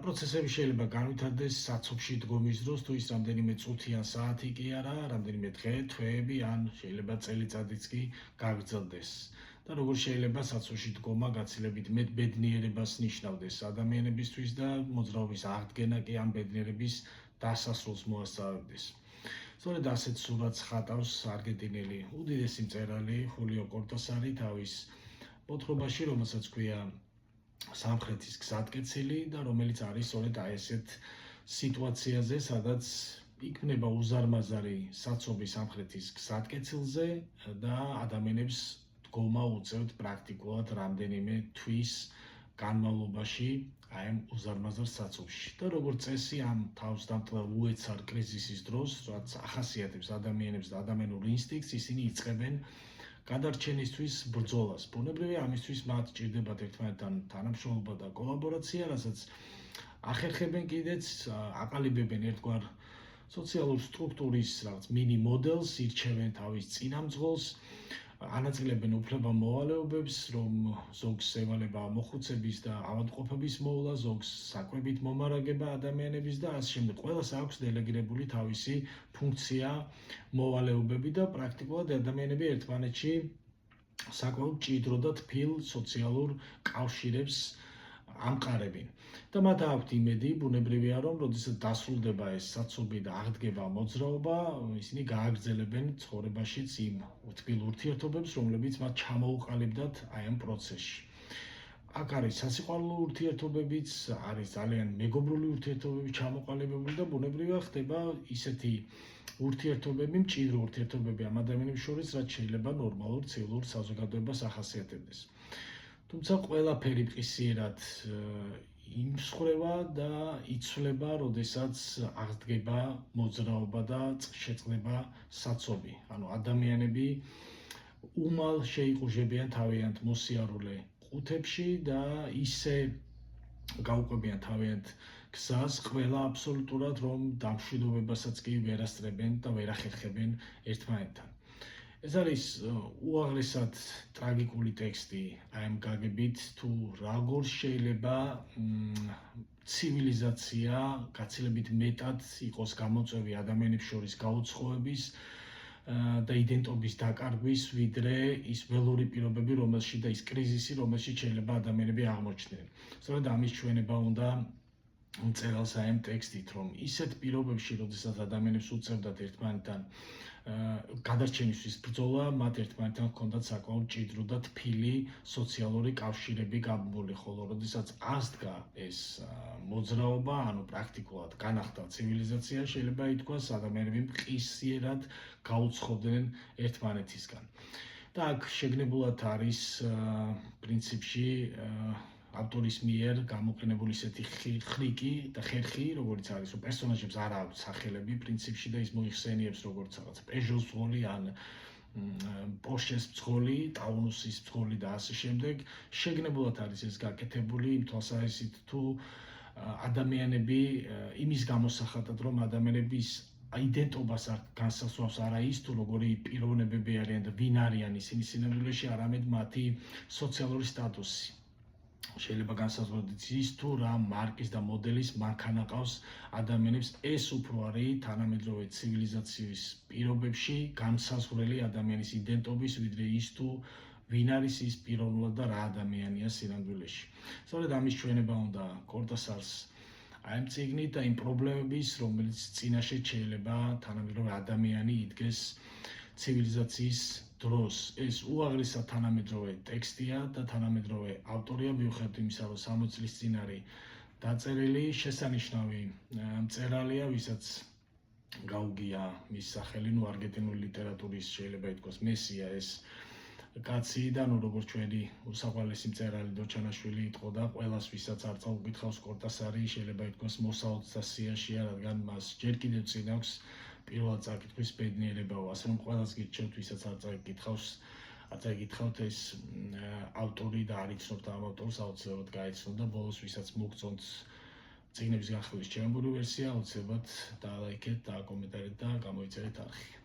პროცესები შეიძლება განვითარდეს საცობში დგომის დროს, თუ ის რამდენიმე წუთი ან საათი კი არა, რამდენიმე დღე, თვეები ან შეიძლება წელიწადიც კი გაგრძელდეს. და როგორ შეიძლება საცობში დგომა გაცილებით მეტ ბედნიერებას ნიშნავდეს ადამიანებისთვის და მოძრაობის აღდგენა კი ამ ბედნიერების დასასრულს მოასწავებდეს. სწორედ ასეთ სურათს ხატავს არგენტინელი უდიდესი მწერალი ხულიო კორტასარი თავის მოთხრობაში, რომელსაც ქვია სამხრეთის გზატკეცილი და რომელიც არის სწორედ აი ესეთ სიტუაციაზე, სადაც იქმნება უზარმაზარი საცობი სამხრეთის გზატკეცილზე და ადამიანებს დგომა უწევთ პრაქტიკულად რამდენიმე თვის განმავლობაში აი ამ უზარმაზარ საცობში. და როგორც წესი ამ თავსდამტვრელ უეცარ კრიზისის დროს, რაც ახასიათებს ადამიანებს და ადამიანურ ინსტინქტს, ისინი იწყებენ გადარჩენისთვის ბრძოლას. ბუნებრივია ამისთვის მათ ჭირდებათ ერთმანეთთან თანამშრომლობა და კოლაბორაცია, რასაც ახერხებენ კიდეც, აყალიბებენ ერთგვარ სოციალურ სტრუქტურის რაღაც მინი მოდელს, ირჩევენ თავის წინამძღოლს, ანაწილებენ უფლება-მოვალეობებს, რომ ზოგს ევალება მოხუცების და ავადმყოფების მოვლა, ზოგს საკვებით მომარაგება ადამიანების და ასე შემდეგ. ყველას აქვს დელეგირებული თავისი ფუნქცია, მოვალეობები და პრაქტიკულად ადამიანები ერთმანეთში საკმაოდ მჭიდრო და თბილ სოციალურ კავშირებს ამყარებენ. და მათ აქვთ იმედი, ბუნებრივია, რომ როდესაც დასრულდება ეს საცობი და აღდგება მოძრაობა, ისინი გააგრძელებენ ცხოვრებაშიც იმ თბილ ურთიერთობებს, რომლებიც მათ ჩამოუყალიბდათ აი ამ პროცესში. აქ არის სასიყვარულო ურთიერთობებიც, არის ძალიან მეგობრული ურთიერთობები ჩამოყალიბებული და ბუნებრივია ხდება ისეთი ურთიერთობები, მჭიდრო ურთიერთობები ამ ადამიანებს შორის, რაც შეიძლება ნორმალურ ცივილურ საზოგადოებას ახასიათებდეს. თუმცა ყველაფერი მყისიერად იმსხვრევა და იცვლება, როდესაც აღდგება მოძრაობა და შეწყდება საცობი. ანუ ადამიანები უმალ შეიყუჟებიან თავიანთ მოსიარულე ყუთებში და ისე გაუყვებიან თავიანთ გზას ყველა აბსოლუტურად, რომ დამშვიდობებასაც კი ვერ ასწრებენ და ვერ ახერხებენ ერთმანეთთან. ეს არის უაღრესად ტრაგიკული ტექსტი აი ამ გაგებით, თუ როგორ შეიძლება ცივილიზაცია გაცილებით მეტად იყოს გამოწვევი ადამიანებს შორის გაუცხოების და იდენტობის დაკარგვის, ვიდრე ის ველური პირობები, რომელშიც და ის კრიზისი, რომელშიც შეიძლება ადამიანები აღმოჩნდნენ. სწორედ ამის ჩვენება უნდა მწერალს აი ამ ტექსტით, რომ ისეთ პირობებში, როდესაც ადამიანებს უწევდათ ერთმანეთთან გადარჩენისთვის ბრძოლა, მათ ერთმანეთთან ჰქონდათ საკმაოდ მჭიდრო და თბილი სოციალური კავშირები გაბმული, ხოლო როდესაც აღსდგა ეს მოძრაობა, ანუ პრაქტიკულად განახლდა ცივილიზაცია, შეიძლება ითქვას, ადამიანები მყისიერად გაუცხოდნენ ერთმანეთისგან. და აქ შეგნებულად არის პრინციპში ავტორის მიერ გამოყენებული ისეთი ხრიკი და ხერხი, როგორც არის, რომ პერსონაჟებს არ აქვს სახელები პრინციპში და ის მოიხსენიებს როგორც რაღაც პეჟოს მძღოლი ან პორშეს მძღოლი, ტაუნუსის მძღოლი და ასე შემდეგ. შეგნებულად არის ეს გაკეთებული იმ თვალსაზრისით, თუ ადამიანები იმის გამოსახატად, რომ ადამიანების იდენტობას განსაზღვრავს არა ის, თუ როგორი პიროვნებები არიან და ვინ არიან ისინი სინამდვილეში, არამედ მათი სოციალური სტატუსი. შეიძლება განსაზღვროთ ის, თუ რა მარკის და მოდელის მანქანა ყავს ადამიანებს, ეს უფრო არის თანამედროვე ცივილიზაციის პირობებში განსაზღვრელი ადამიანის იდენტობის, ვიდრე ის, თუ ვინ არის ის პიროვნულად და რა ადამიანია სინამდვილეში. სწორედ ამის ჩვენება უნდა კორტასარს აი ამ წიგნით და იმ პრობლემების, რომელიც წინაშე შეიძლება თანამედროვე ადამიანი იდგეს ცივილიზაციის დროს. ეს უაღრესად თანამედროვე ტექსტია და თანამედროვე ავტორია, მიუხედავად იმისა, რომ 60 წლის წინ არის დაწერილი, შესანიშნავი მწერალია, ვისაც გაუგია მის სახელი, არგენტინული ლიტერატურის შეიძლება ითქვას მესია ეს კაცი და როგორც ჩვენი უსაყვარლესი მწერალი დოჩანაშვილი იტყო და ყველას, ვისაც არ წაუკითხავს კორტასარი, შეიძლება ითქვას მოსაოცს და სიაშია, რადგან მას ჯერ კიდევ წინ აქვს პირველად წაკითხვის ბედნიერება, ასე რომ ყველას გირჩევთ, ვისაც არ წაიკითხავთ ეს ავტორი და არ იცნობთ ამ ავტორს, აუცილებლად გაიცნოთ და ბოლოს, ვისაც მოგწონთ წიგნების განხილვის ჩემური ვერსია, აუცილებლად დაალაიქეთ, დააკომენტარეთ და გამოიწერეთ არხი.